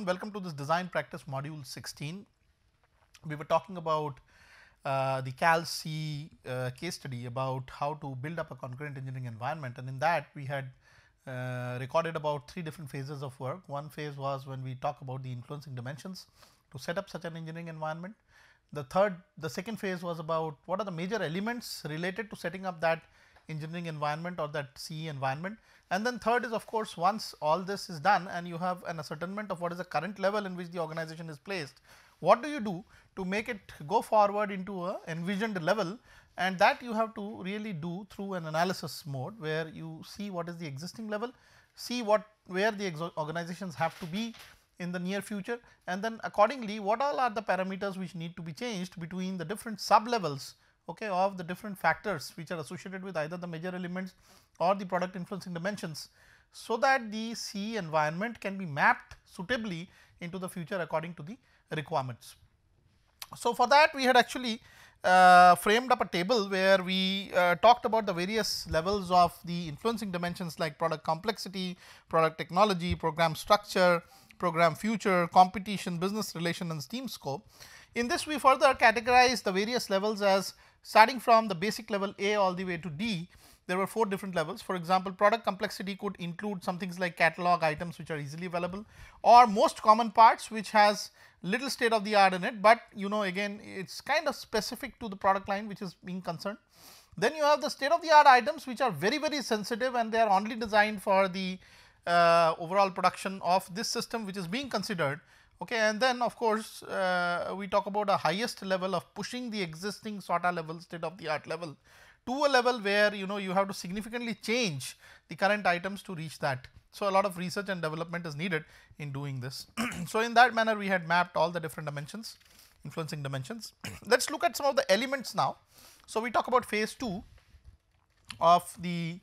and welcome to this design practice module 16. We were talking about the CalC case study about how to build up a concurrent engineering environment, and in that we had recorded about 3 different phases of work. One phase was when we talk about the influencing dimensions to set up such an engineering environment. The second phase was about what are the major elements related to setting up that engineering environment or that CE environment. And then third is, of course, once all this is done and you have an ascertainment of what is the current level in which the organization is placed, what do you do to make it go forward into a envisioned level, and that you have to really do through an analysis mode, where you see what is the existing level, see where the organizations have to be in the near future, and then accordingly what all are the parameters which need to be changed between the different sub levels, okay, of the different factors which are associated with either the major elements or the product influencing dimensions, so that the CE environment can be mapped suitably into the future according to the requirements. So, for that we had actually framed up a table where we talked about the various levels of the influencing dimensions like product complexity, product technology, program structure, program future, competition, business relation and team scope. In this we further categorize the various levels as starting from the basic level A all the way to D. There were 4 different levels. For example, product complexity could include some things like catalog items which are easily available, or most common parts which has little state of the art in it, but you know, again it is kind of specific to the product line which is being concerned. Then you have the state of the art items which are very sensitive, and they are only designed for the overall production of this system which is being considered. Okay, and then of course, we talk about a highest level of pushing the existing SOTA level, state of the art level, to a level where you know you have to significantly change the current items to reach that. So, a lot of research and development is needed in doing this. So, in that manner we had mapped all the different dimensions, influencing dimensions. Let us look at some of the elements now. So, we talk about phase 2 of the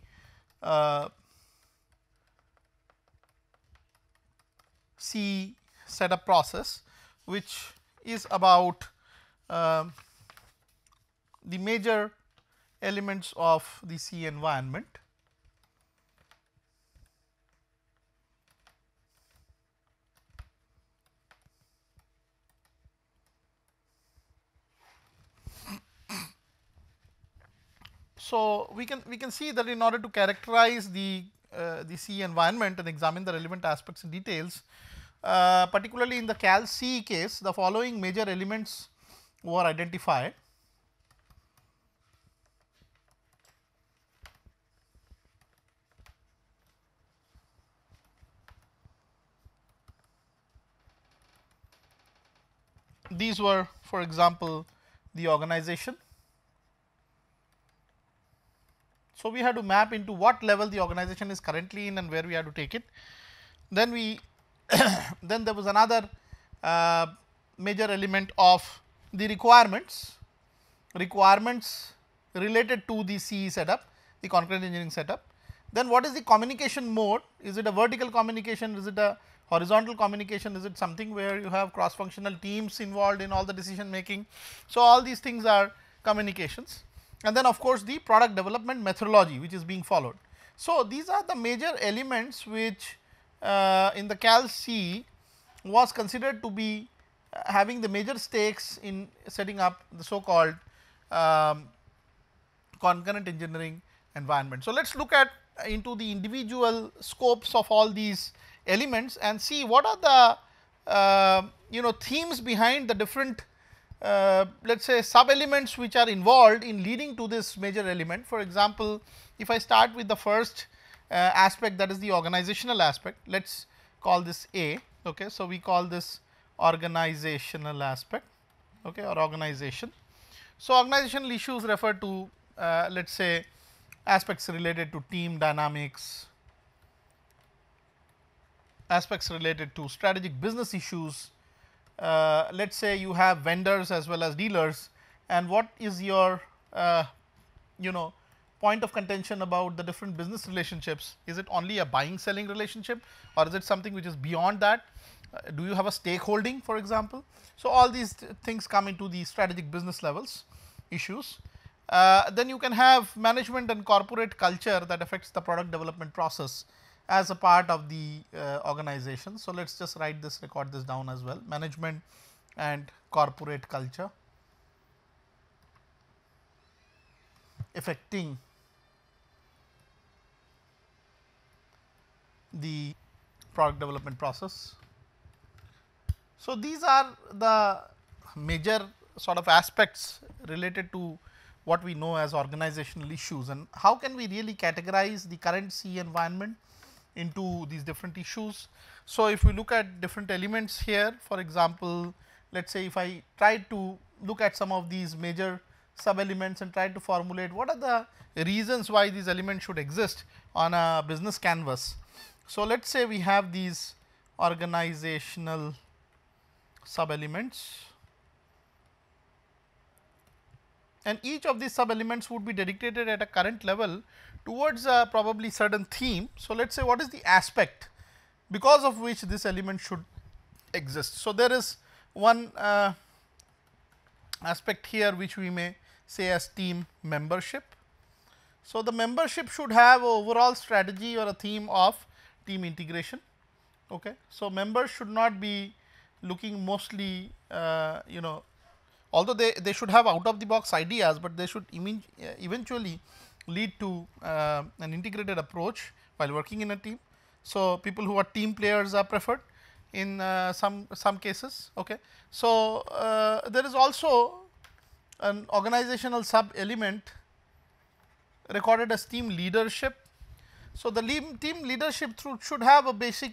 C setup process, which is about the major elements of the C environment. So, we can see that in order to characterize the C environment and examine the relevant aspects and details, particularly in the CalC case, the following major elements were identified. These were, for example, the organization. So, we have to map into what level the organization is currently in and where we have to take it. Then we then there was another major element of the requirements related to the CE setup, the concurrent engineering setup. Then what is the communication mode? Is it a vertical communication? Is it a horizontal communication? Is it something where you have cross functional teams involved in all the decision making? So, all these things are communications. And then of course, the product development methodology which is being followed. So, these are the major elements which in the CalC was considered to be having the major stakes in setting up the so called concurrent engineering environment. So, let us look at into the individual scopes of all these elements and see what are the themes behind the different let us say sub elements which are involved in leading to this major element. For example, if I start with the first aspect, that is the organizational aspect, let us call this A. Okay. So, we call this organizational aspect, okay, or organization. So, organizational issues refer to let us say aspects related to team dynamics, aspects related to strategic business issues. Let us say you have vendors as well as dealers, and what is your point of contention about the different business relationships? Is it only a buying selling relationship, or is it something which is beyond that? Do you have a stakeholding, for example? So, all these things come into the strategic business levels issues. Then you can have management and corporate culture that affects the product development process, as a part of the organization. So, let us just write this, record this down as well, management and corporate culture affecting the product development process. So, these are the major sort of aspects related to what we know as organizational issues, and how can we really categorize the current CE environment into these different issues. So, if we look at different elements here, for example, let us say if I try to look at some of these major sub elements and try to formulate what are the reasons why these elements should exist on a business canvas. So, let us say we have these organizational sub elements, and each of these sub elements would be dedicated at a current level towards a probably certain theme. So, let us say what is the aspect because of which this element should exist. So, there is one aspect here which we may say as team membership. So, the membership should have a overall strategy or a theme of team integration. Okay. So, members should not be looking mostly although they should have out of the box ideas, but they should eventually lead to an integrated approach while working in a team. So, people who are team players are preferred in some cases. Okay. So, there is also an organizational sub element recorded as team leadership. So, the team leadership should have a basic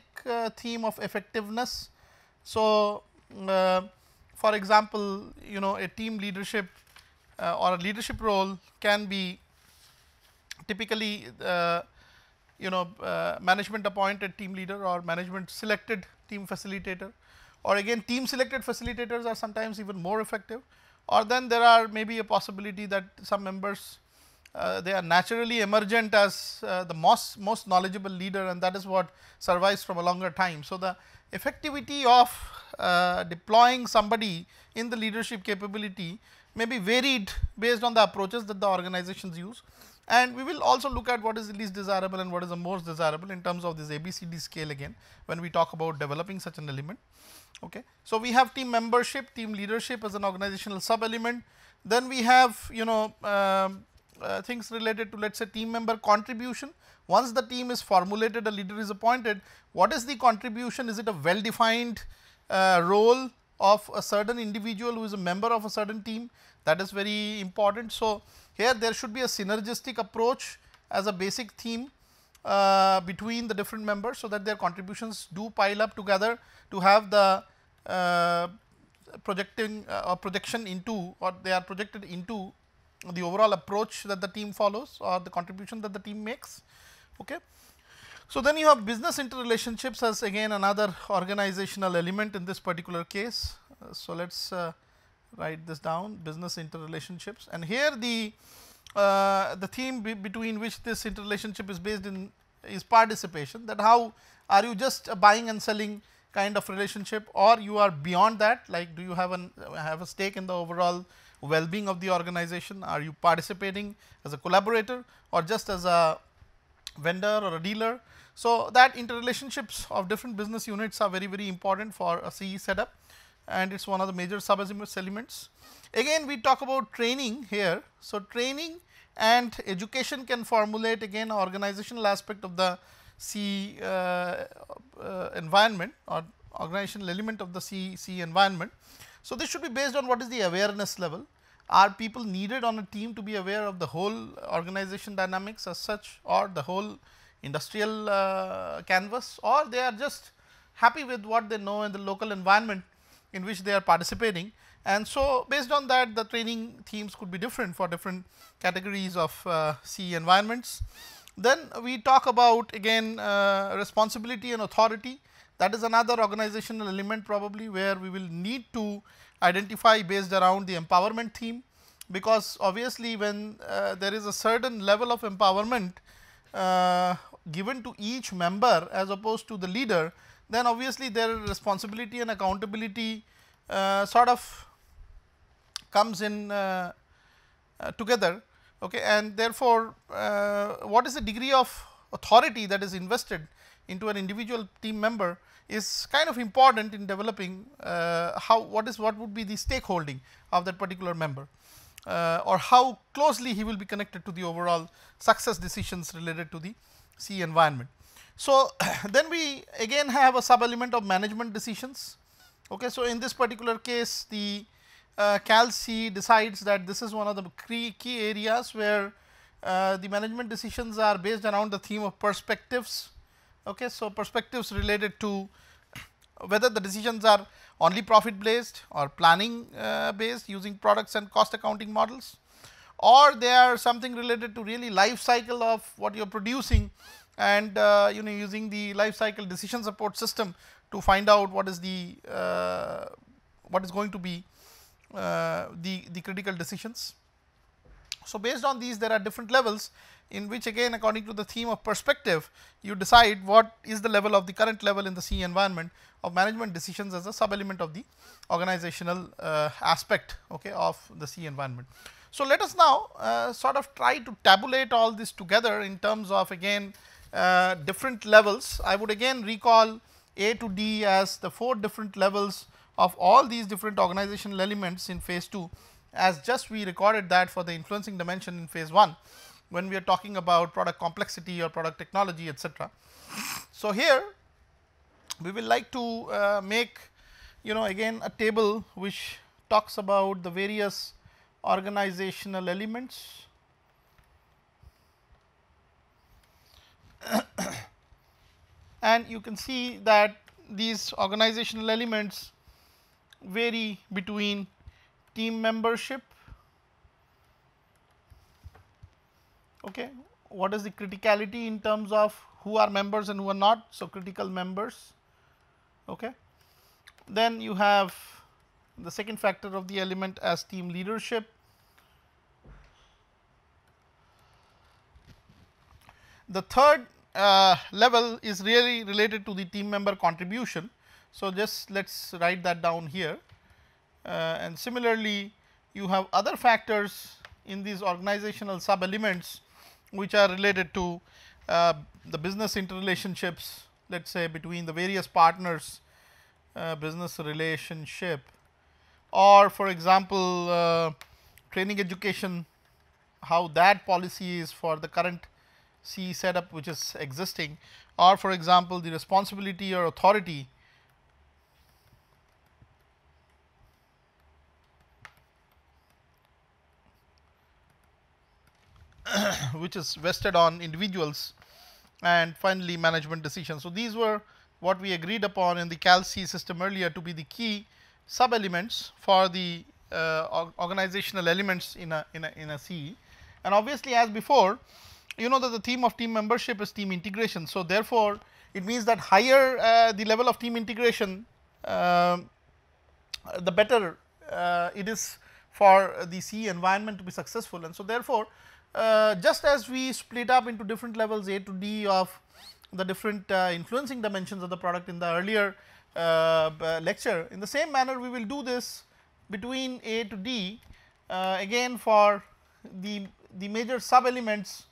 theme of effectiveness. So, for example, a team leadership or a leadership role can be typically management appointed team leader or management selected team facilitator, or again team selected facilitators are sometimes even more effective, or then there are maybe a possibility that some members they are naturally emergent as the most knowledgeable leader, and that is what survives from a longer time. So, the effectivity of deploying somebody in the leadership capability may be varied based on the approaches that the organizations use, and we will also look at what is the least desirable and what is the most desirable in terms of this ABCD scale again when we talk about developing such an element. Okay. So, we have team membership, team leadership as an organizational sub element. Then we have things related to, let us say, team member contribution. Once the team is formulated, a leader is appointed, what is the contribution? Is it a well defined role of a certain individual who is a member of a certain team? That is very important. So, here there should be a synergistic approach as a basic theme between the different members, so that their contributions do pile up together to have the projection into, or they are projected into the overall approach that the team follows or the contribution that the team makes. Okay. So, then you have business interrelationships as again another organizational element in this particular case. So, let us write this down, business interrelationships, and here the theme between which this interrelationship is based in is participation, that how are you just a buying and selling kind of relationship, or you are beyond that, like do you have a stake in the overall well-being of the organization, are you participating as a collaborator or just as a vendor or a dealer. So, that interrelationships of different business units are very, very important for a CE setup, and it is one of the major sub elements. Again we talk about training here. So, training and education can formulate again an organizational aspect of the CE environment or organizational element of the CE environment. So, this should be based on what is the awareness level. Are people needed on a team to be aware of the whole organization dynamics as such, or the whole industrial canvas, or they are just happy with what they know in the local environment in which they are participating. And so, based on that, the training themes could be different for different categories of CE environments. Then we talk about again responsibility and authority. That is another organizational element probably where we will need to identify based around the empowerment theme, because obviously when there is a certain level of empowerment given to each member as opposed to the leader, then obviously their responsibility and accountability sort of comes in together. Okay. And therefore, what is the degree of authority that is invested into an individual team member is kind of important in developing what would be the stakeholding of that particular member, or how closely he will be connected to the overall success decisions related to the C environment. So, then we again have a sub element of management decisions. Okay. So, in this particular case, the Cal C decides that this is one of the key areas where the management decisions are based around the theme of perspectives. Okay. So, perspectives related to whether the decisions are only profit based or planning based using products and cost accounting models, or they are something related to really life cycle of what you are producing, and using the life cycle decision support system to find out what is the what is going to be the critical decisions. So, based on these there are different levels in which again according to the theme of perspective you decide what is the level of the current level in the C environment of management decisions as a sub element of the organizational aspect, okay, of the C environment. So, let us now sort of try to tabulate all this together in terms of again different levels. I would again recall A to D as the 4 different levels of all these different organizational elements in phase 2, as just we recorded that for the influencing dimension in phase 1 when we are talking about product complexity or product technology, etc. So, here we will like to make again a table which talks about the various organizational elements and you can see that these organizational elements vary between team membership, okay, what is the criticality in terms of who are members and who are not. So, critical members, okay. Then you have the second factor of the element as team leadership. The third level is really related to the team member contribution. So, just let us write that down here, and similarly you have other factors in these organizational sub elements which are related to the business interrelationships, let us say between the various partners, business relationship, or for example training education, how that policy is for the current C setup which is existing, or for example the responsibility or authority which is vested on individuals, and finally management decisions. So, these were what we agreed upon in the Cal C system earlier to be the key sub elements for the organizational elements in a C. And obviously, as before, you know that the theme of team membership is team integration. So, therefore, it means that higher the level of team integration, the better it is for the C environment to be successful. And so, therefore, just as we split up into different levels A to D of the different influencing dimensions of the product in the earlier lecture, in the same manner we will do this between A to D again for the major sub elements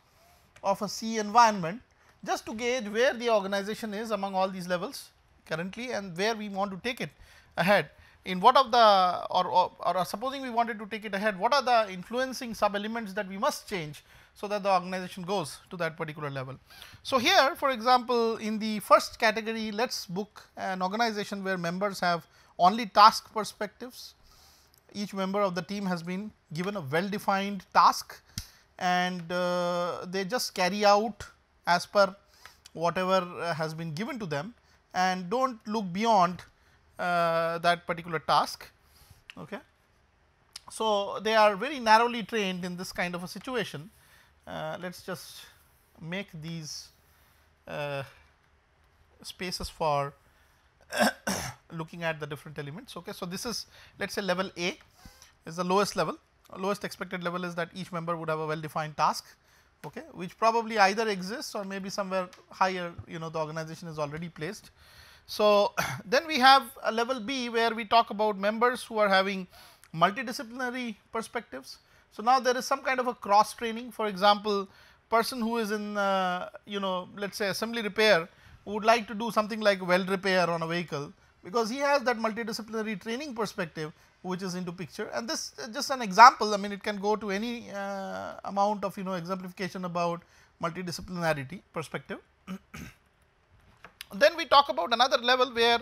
of a C environment, just to gauge where the organization is among all these levels currently and where we want to take it ahead. In what of the or supposing we wanted to take it ahead, what are the influencing sub elements that we must change so that the organization goes to that particular level. So, here for example, in the first category, let us book an organization where members have only task perspectives. Each member of the team has been given a well defined task and they just carry out as per whatever has been given to them and do not look beyond that particular task. Okay. So, they are very narrowly trained in this kind of a situation. Let us just make these spaces for looking at the different elements. Okay. So, this is let us say level A is the lowest level, lowest expected level is that each member would have a well defined task, okay, which probably either exists or maybe somewhere higher, the organization is already placed. So, then we have a level B where we talk about members who are having multidisciplinary perspectives. So, now there is some kind of a cross training. For example, person who is in let us say assembly repair would like to do something like weld repair on a vehicle, because he has that multidisciplinary training perspective which is into picture. And this is just an example. I mean, it can go to any amount of exemplification about multidisciplinarity perspective. Then we talk about another level where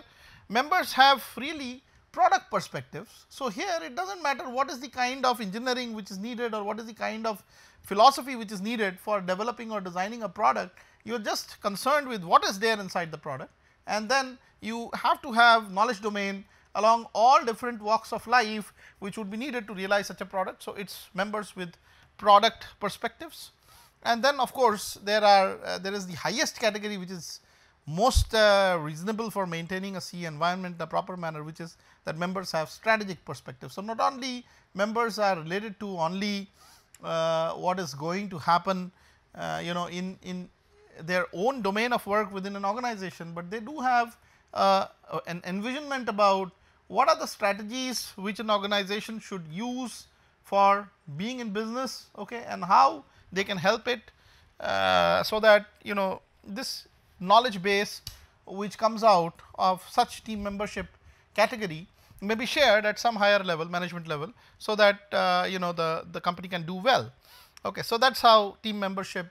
members have really product perspectives. So, here it does not matter what is the kind of engineering which is needed, or what is the kind of philosophy which is needed for developing or designing a product. You are just concerned with what is there inside the product, and then you have to have knowledge domain along all different walks of life which would be needed to realize such a product. So, it is members with product perspectives. And then of course, there is the highest category which is most reasonable for maintaining a C environment in a proper manner, which is that members have strategic perspective. So, not only members are related to only what is going to happen in their own domain of work within an organization, but they do have an envisionment about what are the strategies which an organization should use for being in business, okay, and how they can help it, so that this knowledge base which comes out of such team membership category may be shared at some higher level, management level, so that the company can do well. Okay, so that is how team membership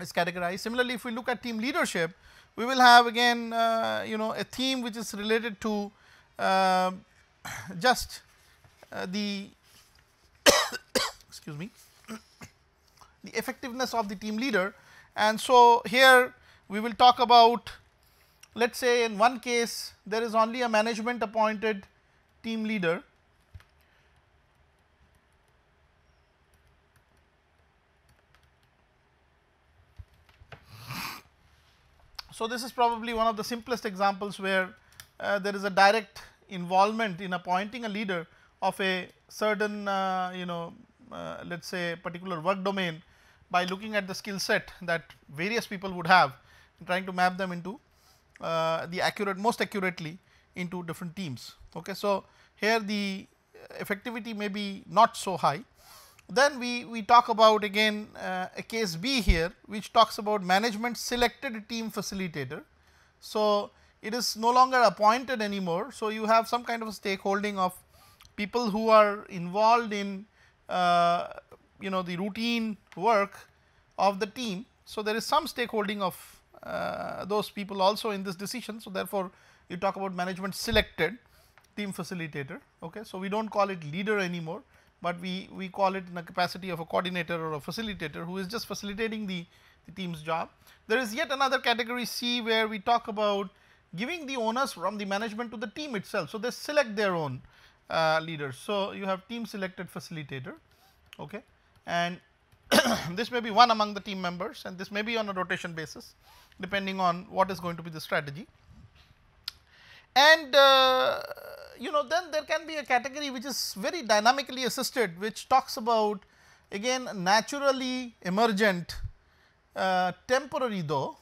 is categorized. Similarly, if we look at team leadership, we will have again a theme which is related to just the excuse me the effectiveness of the team leader. And so, here we will talk about, let us say in one case there is only a management appointed team leader, so this is probably one of the simplest examples where there is a direct involvement in appointing a leader of a certain let us say particular work domain by looking at the skill set that various people would have and trying to map them into most accurately into different teams. Okay. So, here the effectivity may be not so high. Then we talk about again a case B here, which talks about management selected team facilitator. So, it is no longer appointed anymore. So, you have some kind of a stakeholding of people who are involved in the routine work of the team. So, there is some stakeholding of those people also in this decision. So, therefore, you talk about management selected team facilitator. Okay. So, we do not call it leader anymore, but we call it in the capacity of a coordinator or a facilitator who is just facilitating the team's job. There is yet another category C, where we talk about giving the onus from the management to the team itself. So, they select their own leaders. So, you have team selected facilitator, okay, and this may be one among the team members, and this may be on a rotation basis depending on what is going to be the strategy. And then there can be a category which is very dynamically assisted, which talks about again naturally emergent, temporary though,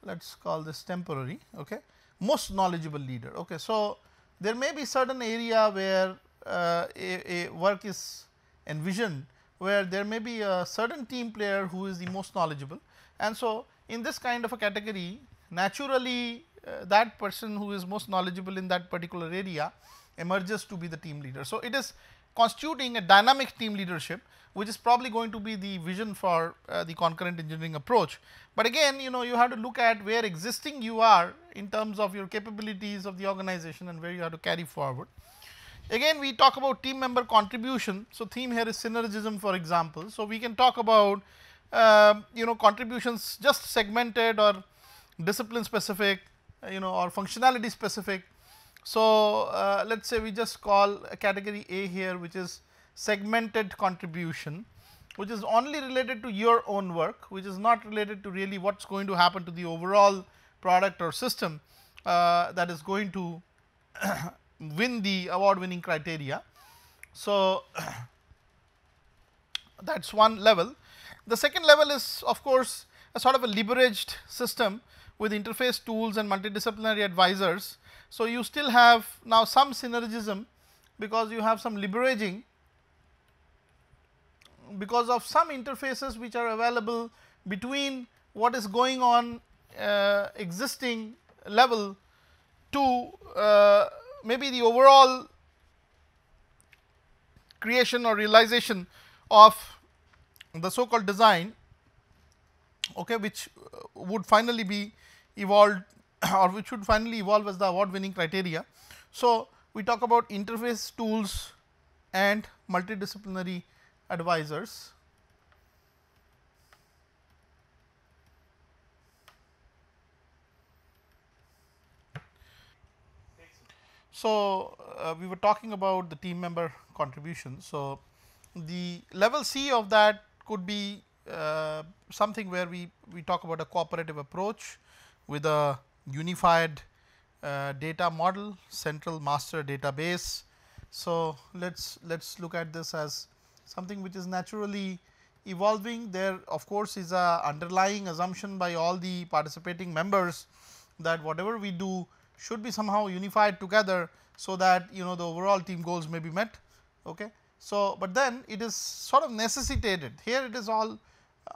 let us call this temporary, okay, most knowledgeable leader. Okay. So, there may be certain area where a work is envisioned, where there may be a certain team player who is the most knowledgeable, and so in this kind of a category naturally that person who is most knowledgeable in that particular area emerges to be the team leader. So, it is constituting a dynamic team leadership, which is probably going to be the vision for the concurrent engineering approach. But again you have to look at where existing you are in terms of your capabilities of the organization and where you have to carry forward. Again we talk about team member contribution. So, theme here is synergism, for example. So, we can talk about contributions just segmented or discipline specific, or functionality specific. So, let us say we just call a category A here, which is segmented contribution, which is only related to your own work, which is not related to really what is going to happen to the overall product or system that is going to win the award winning criteria. So, that is one level. The second level is of course a sort of a leveraged system with interface tools and multidisciplinary advisors. So, you still have now some synergism because you have some leveraging because of some interfaces which are available between what is going on existing level to maybe the overall creation or realization of the so called design, okay, which would finally be evolved or which would finally evolve as the award winning criteria. So, we talk about interface tools and multidisciplinary advisors. So, we were talking about the team member contribution. So, the level C of that could be something where we talk about a cooperative approach with a unified data model, central master database. So, let's look at this as something which is naturally evolving. There of course is a underlying assumption by all the participating members that whatever we do should be somehow unified together, so that the overall team goals may be met. Okay. So, but then it is sort of necessitated here, it is all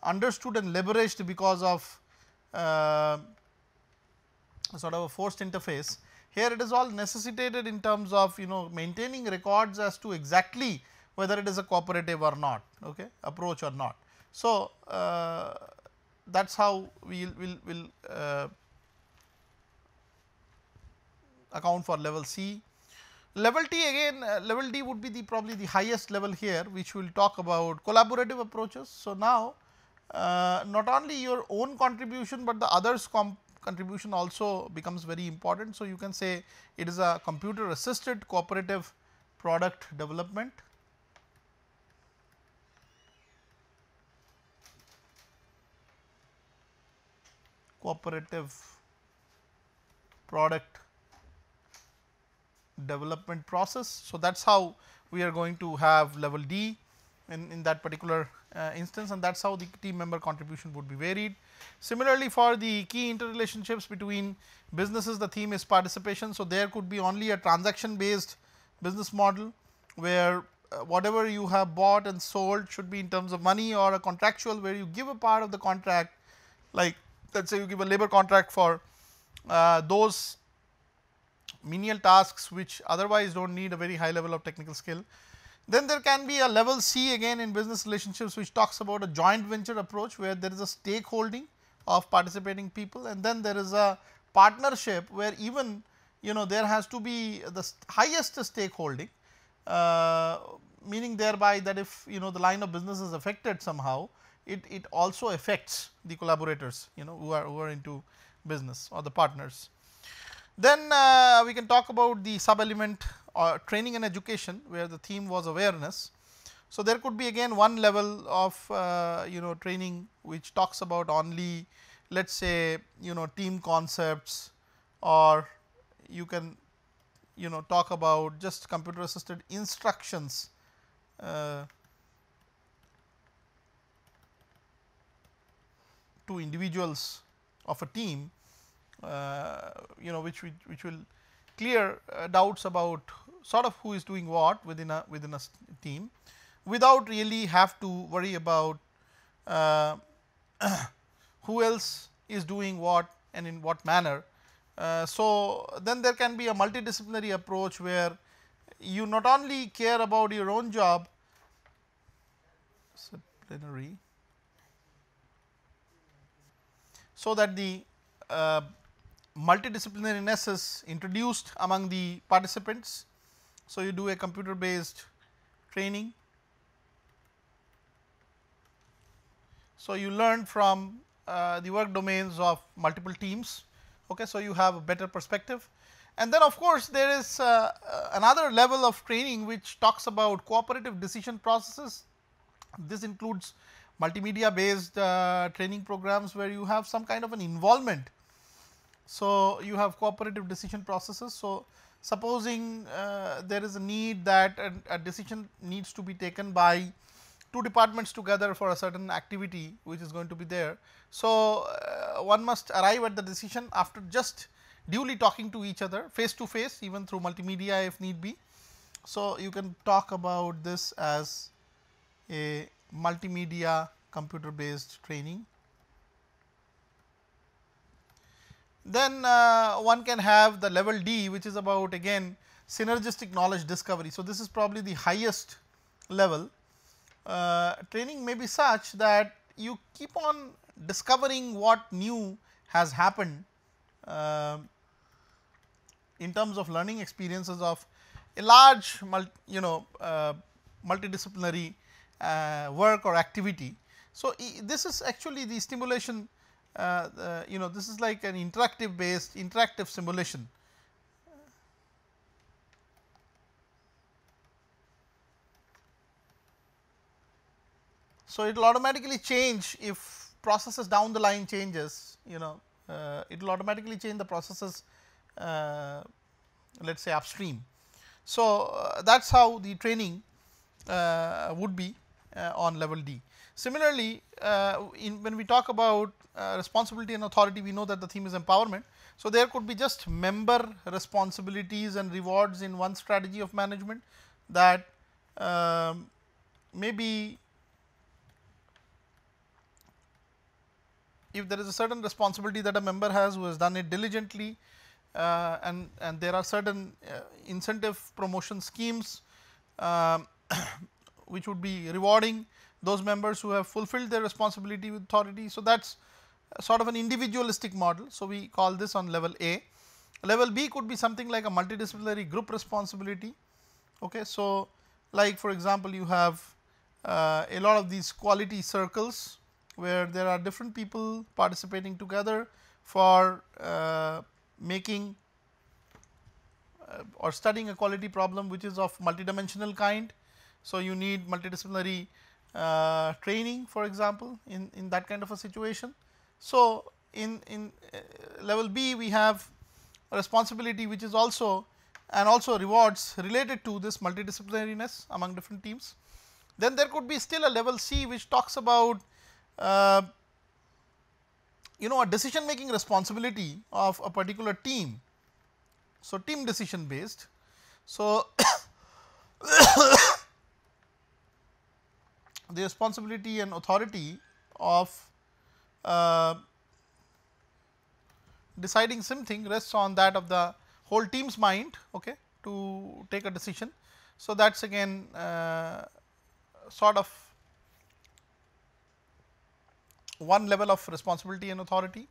understood and leveraged because of sort of a forced interface. Here it is all necessitated in terms of maintaining records as to exactly whether it is a cooperative or not, okay, approach or not. So, that is how we will account for level C. Level T again, level D would be the probably the highest level here, which will talk about collaborative approaches. So, now not only your own contribution, but the others contribution also becomes very important. So, you can say it is a computer assisted cooperative product development. Cooperative product development process. So, that is how we are going to have level D in that particular instance, and that is how the team member contribution would be varied. Similarly, for the key interrelationships between businesses, the theme is participation. So, there could be only a transaction based business model, where whatever you have bought and sold should be in terms of money, or a contractual where you give a part of the contract, like let us say you give a labor contract for those menial tasks which otherwise do not need a very high level of technical skill. Then there can be a level C again in business relationships, which talks about a joint venture approach, where there is a stakeholding of participating people, and then there is a partnership where even there has to be the highest stakeholding, meaning thereby that if the line of business is affected somehow, it also affects the collaborators who are into business or the partners. Then we can talk about the sub element or training and education, where the theme was awareness. So, there could be again one level of training which talks about only, let us say team concepts, or you can talk about just computer assisted instructions to individuals of a team, which will clear doubts about sort of who is doing what within a team, without really have to worry about who else is doing what and in what manner. So, then there can be a multidisciplinary approach, where you not only care about your own job, disciplinary, so that the multidisciplinariness is introduced among the participants. So, you do a computer based training. So, you learn from the work domains of multiple teams. Okay. So, you have a better perspective, and then of course, there is another level of training which talks about cooperative decision processes. This includes multimedia based training programs, where you have some kind of an involvement. So, you have cooperative decision processes. So, supposing there is a need that a decision needs to be taken by two departments together for a certain activity which is going to be there. So, one must arrive at the decision after just duly talking to each other face to face, even through multimedia if need be. So, you can talk about this as a multimedia computer based training. Then one can have the level D, which is about again synergistic knowledge discovery. So, this is probably the highest level. Training may be such that you keep on discovering what new has happened in terms of learning experiences of a large multidisciplinary work or activity. So, this is actually the stimulation, this is like an interactive simulation. So, it will automatically change if processes down the line changes, it will automatically change the processes let us say upstream. So, that is how the training would be on level D. Similarly, when we talk about responsibility and authority, we know that the theme is empowerment. So, there could be just member responsibilities and rewards in one strategy of management that maybe if there is a certain responsibility that a member has who has done it diligently, and there are certain incentive promotion schemes which would be rewarding those members who have fulfilled their responsibility with authority. So, that is sort of an individualistic model. So, we call this on level A. Level B could be something like a multidisciplinary group responsibility. Okay. So, like for example, you have a lot of these quality circles where there are different people participating together for making or studying a quality problem which is of multidimensional kind. So, you need multidisciplinary training, for example, in that kind of a situation. So, in level B we have a responsibility which is also rewards related to this multidisciplinariness among different teams. Then there could be still a level C which talks about a decision making responsibility of a particular team. So, team decision based. So, the responsibility and authority of deciding something rests on that of the whole team's mind, okay, to take a decision. So, that is again sort of one level of responsibility and authority.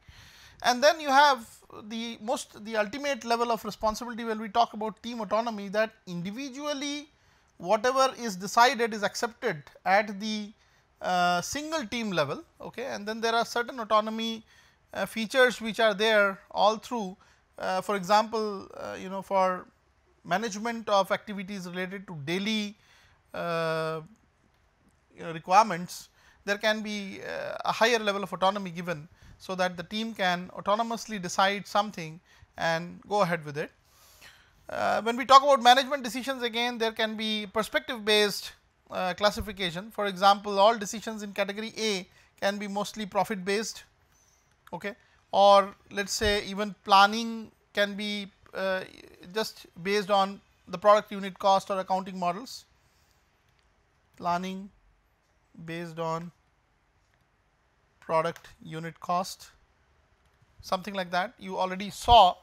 And then you have the ultimate level of responsibility when we talk about team autonomy, that individually whatever is decided is accepted at the single team level, okay. And then there are certain autonomy features which are there all through. For example, for management of activities related to daily requirements, there can be a higher level of autonomy given, so that the team can autonomously decide something and go ahead with it. When we talk about management decisions, again there can be perspective based classification. For example, all decisions in category A can be mostly profit based, okay, or let us say even planning can be just based on the product unit cost or accounting models. Planning based on product unit cost, something like that. You already saw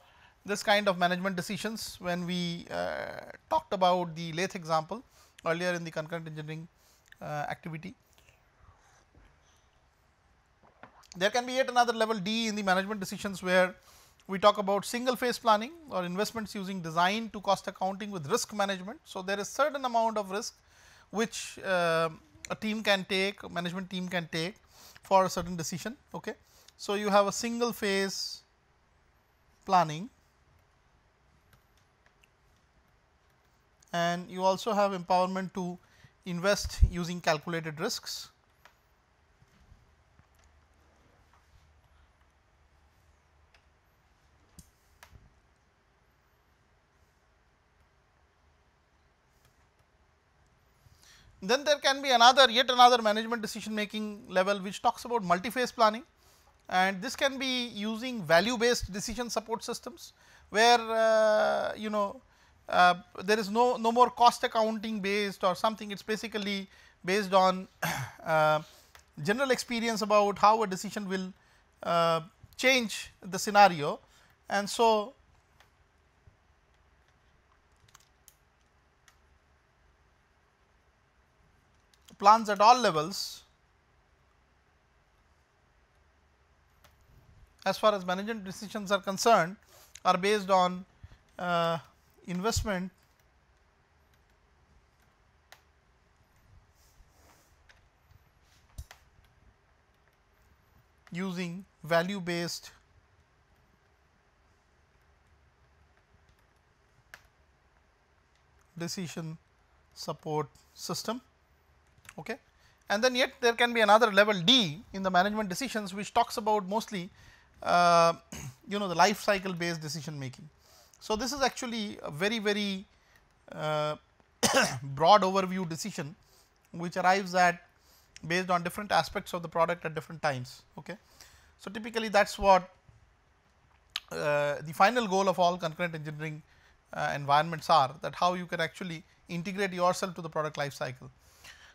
this kind of management decisions when we talked about the lathe example earlier in the concurrent engineering activity. There can be yet another level D in the management decisions where we talk about single phase planning or investments using design to cost accounting with risk management. So, there is certain amount of risk which a team can take, a management team can take for a certain decision. Okay. So, you have a single phase planning, and you also have empowerment to invest using calculated risks. Then there can be yet another management decision making level which talks about multi-phase planning, and this can be using value based decision support systems, where there is no more cost accounting based or something. It is basically based on general experience about how a decision will change the scenario, and so plans at all levels as far as management decisions are concerned are based on investment using value based decision support system. Okay. And then yet there can be another level D in the management decisions, which talks about mostly the life cycle based decision making. So, this is actually a very broad overview decision which arrives at based on different aspects of the product at different times. Okay. So, typically that is what the final goal of all concurrent engineering environments are, that how you can actually integrate yourself to the product life cycle.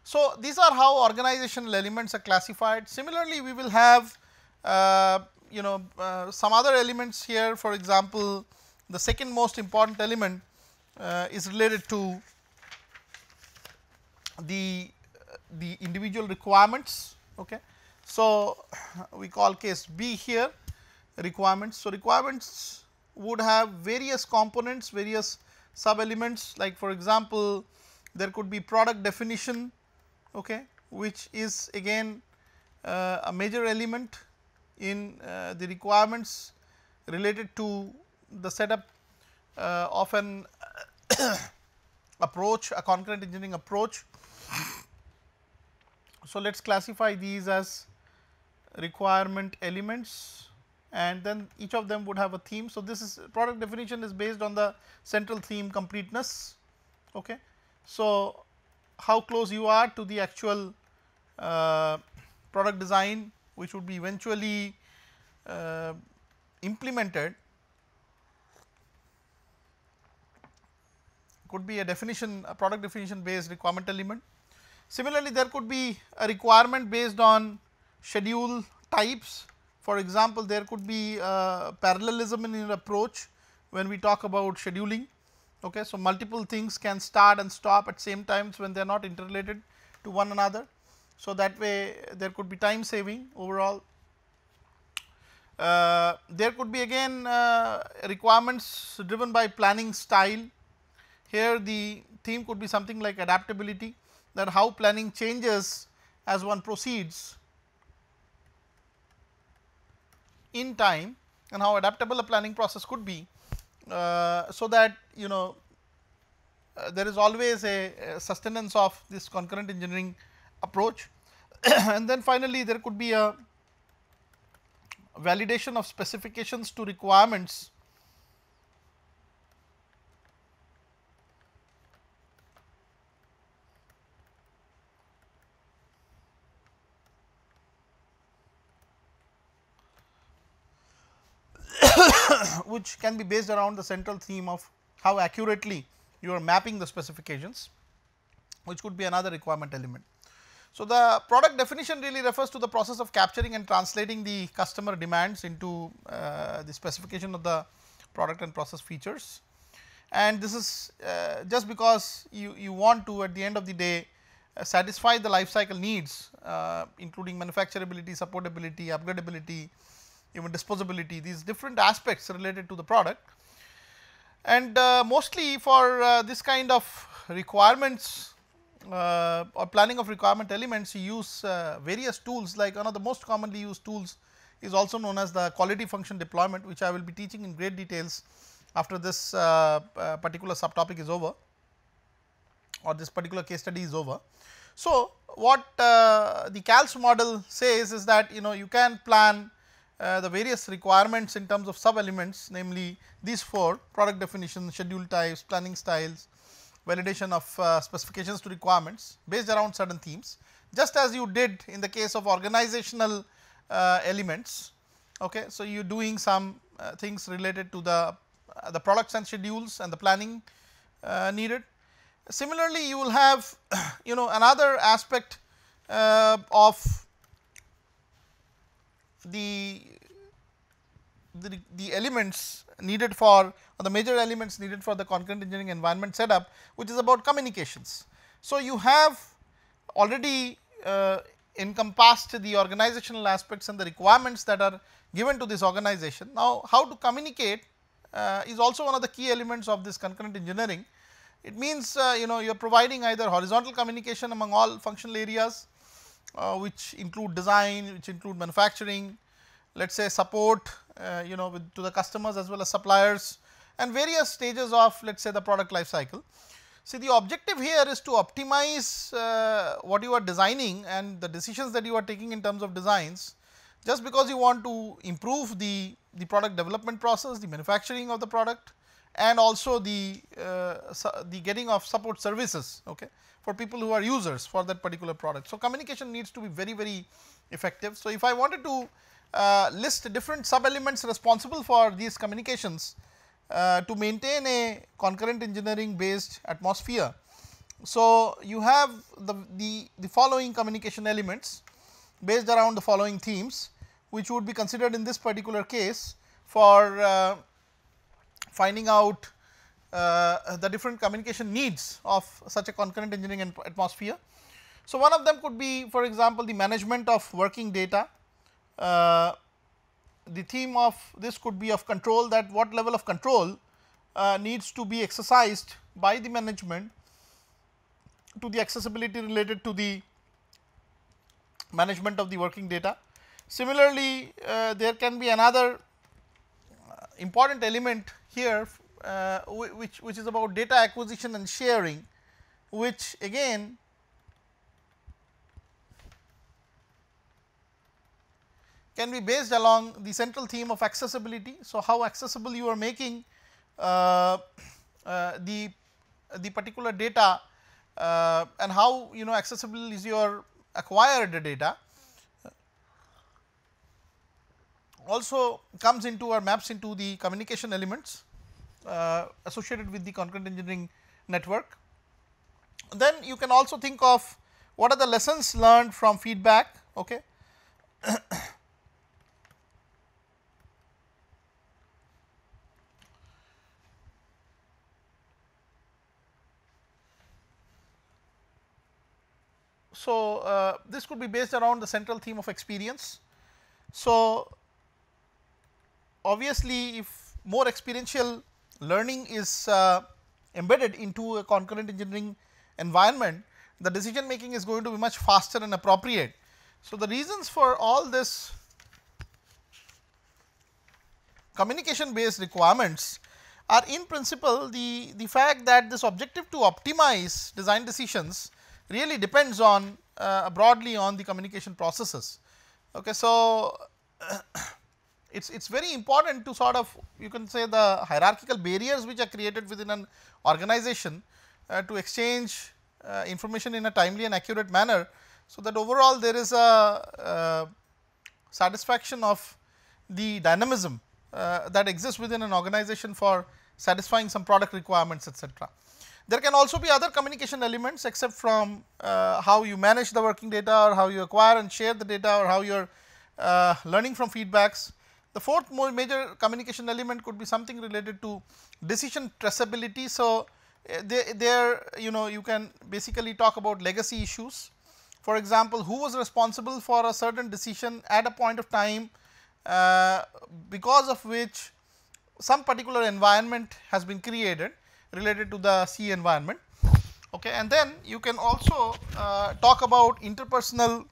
So, these are how organizational elements are classified. Similarly, we will have some other elements here. For example, the second most important element is related to the individual requirements. Okay. So, we call case B here requirements. So, requirements would have various components, various sub elements, like for example, there could be product definition, okay, which is again a major element in the requirements related to the setup of an approach, a concurrent engineering approach. So, let us classify these as requirement elements, and then each of them would have a theme. So, this is product definition is based on the central theme completeness. Okay. So, how close you are to the actual product design, which would be eventually implemented, could be a definition, a product definition based requirement element. Similarly, there could be a requirement based on schedule types. For example, there could be parallelism in your approach when we talk about scheduling. Okay. So, multiple things can start and stop at same times when they are not interrelated to one another. So, that way there could be time saving overall. There could be again requirements driven by planning style. Here the theme could be something like adaptability, that how planning changes as one proceeds in time, and how adaptable a planning process could be, so that there is always a sustenance of this concurrent engineering approach. And then finally, there could be a validation of specifications to requirements, which can be based around the central theme of how accurately you are mapping the specifications, which could be another requirement element. So, the product definition really refers to the process of capturing and translating the customer demands into the specification of the product and process features. And this is just because you want to, at the end of the day, satisfy the life cycle needs, including manufacturability, supportability, upgradability, even disposability, these different aspects related to the product. And mostly for this kind of requirements or planning of requirement elements, you use various tools. Like one of the most commonly used tools is also known as the quality function deployment, which I will be teaching in great details after this particular subtopic is over, or this particular case study is over. So, what the CALS model says is that you can plan the various requirements in terms of sub elements, namely these four: product definition, schedule types, planning styles, validation of specifications to requirements based around certain themes, just as you did in the case of organizational elements. Okay. So, you are doing some things related to the products and schedules and the planning needed, Similarly, you will have another aspect of the elements needed for, or the major elements needed for the concurrent engineering environment setup, which is about communications. So, you have already encompassed the organizational aspects and the requirements that are given to this organization. Now, how to communicate is also one of the key elements of this concurrent engineering. It means you are providing either horizontal communication among all functional areas, which include design, which include manufacturing, let us say support to the customers as well as suppliers, and various stages of let us say the product life cycle. See, the objective here is to optimize what you are designing and the decisions that you are taking in terms of designs, just because you want to improve the product development process, the manufacturing of the product, and also the getting of support services, okay, for people who are users for that particular product. So, communication needs to be very effective. So, if I wanted to list different sub elements responsible for these communications to maintain a concurrent engineering based atmosphere. So, you have the following communication elements based around the following themes, which would be considered in this particular case for finding out the different communication needs of such a concurrent engineering atmosphere. So, one of them could be, for example, the management of working data. The theme of this could be of control, that what level of control needs to be exercised by the management to the accessibility related to the management of the working data. Similarly, there can be another important element here which is about data acquisition and sharing, which again can be based along the central theme of accessibility. So, how accessible you are making the particular data and how accessible is your acquired data also comes into or maps into the communication elements associated with the concurrent engineering network. Then you can also think of what are the lessons learned from feedback. Okay. So, this could be based around the central theme of experience. So, obviously, if more experiential learning is embedded into a concurrent engineering environment, the decision making is going to be much faster and appropriate. So, the reasons for all this communication based requirements are in principle the fact that this objective to optimize design decisions really depends on broadly on the communication processes. Okay. So, it is very important to sort of, you can say, the hierarchical barriers which are created within an organization to exchange information in a timely and accurate manner. So, that overall there is a satisfaction of the dynamism that exists within an organization for satisfying some product requirements, etc. There can also be other communication elements except from how you manage the working data, or how you acquire and share the data, or how you are learning from feedbacks. The fourth more major communication element could be something related to decision traceability. So, there you can basically talk about legacy issues. For example, who was responsible for a certain decision at a point of time, because of which some particular environment has been created related to the C environment. Okay. And then you can also talk about interpersonal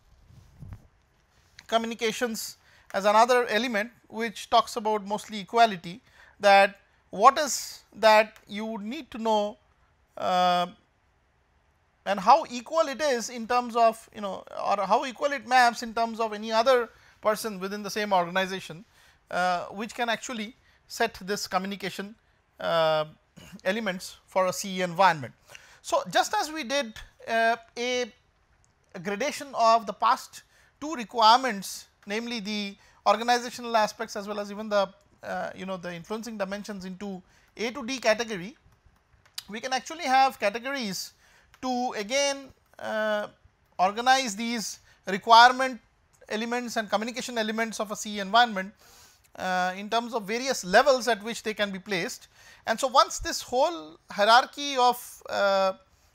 communications as another element which talks about mostly equality, that what is that you would need to know and how equal it is in terms of or how equal it maps in terms of any other person within the same organization, which can actually set this communication elements for a CE environment. So, just as we did a gradation of the past two requirements, namely the organizational aspects as well as even the the influencing dimensions into A to D category, we can actually have categories to again organize these requirement elements and communication elements of a CE environment in terms of various levels at which they can be placed. And so, once this whole hierarchy of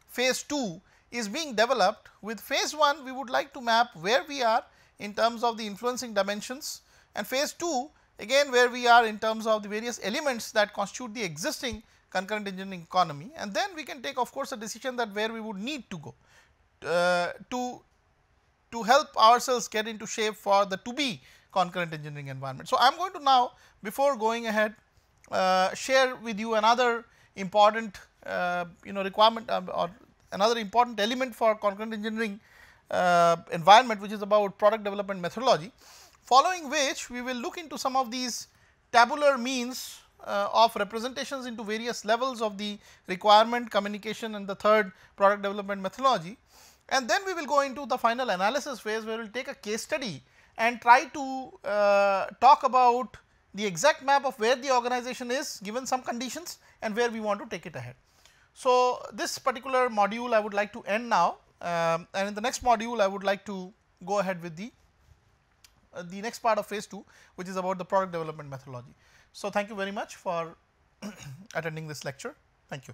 phase 2 is being developed, with phase 1 we would like to map where we are in terms of the influencing dimensions, and phase 2 again where we are in terms of the various elements that constitute the existing concurrent engineering economy, and then we can take of course a decision that where we would need to go to help ourselves get into shape for the to be concurrent engineering environment. So, I am going to now, before going ahead, share with you another important requirement or another important element for concurrent engineering environment, which is about product development methodology, following which we will look into some of these tabular means of representations into various levels of the requirement, communication, and the third product development methodology. And then we will go into the final analysis phase, where we will take a case study and try to talk about the exact map of where the organization is given some conditions and where we want to take it ahead. So, this particular module I would like to end now, and in the next module I would like to go ahead with the next part of phase 2, which is about the product development methodology. So, thank you very much for attending this lecture. Thank you.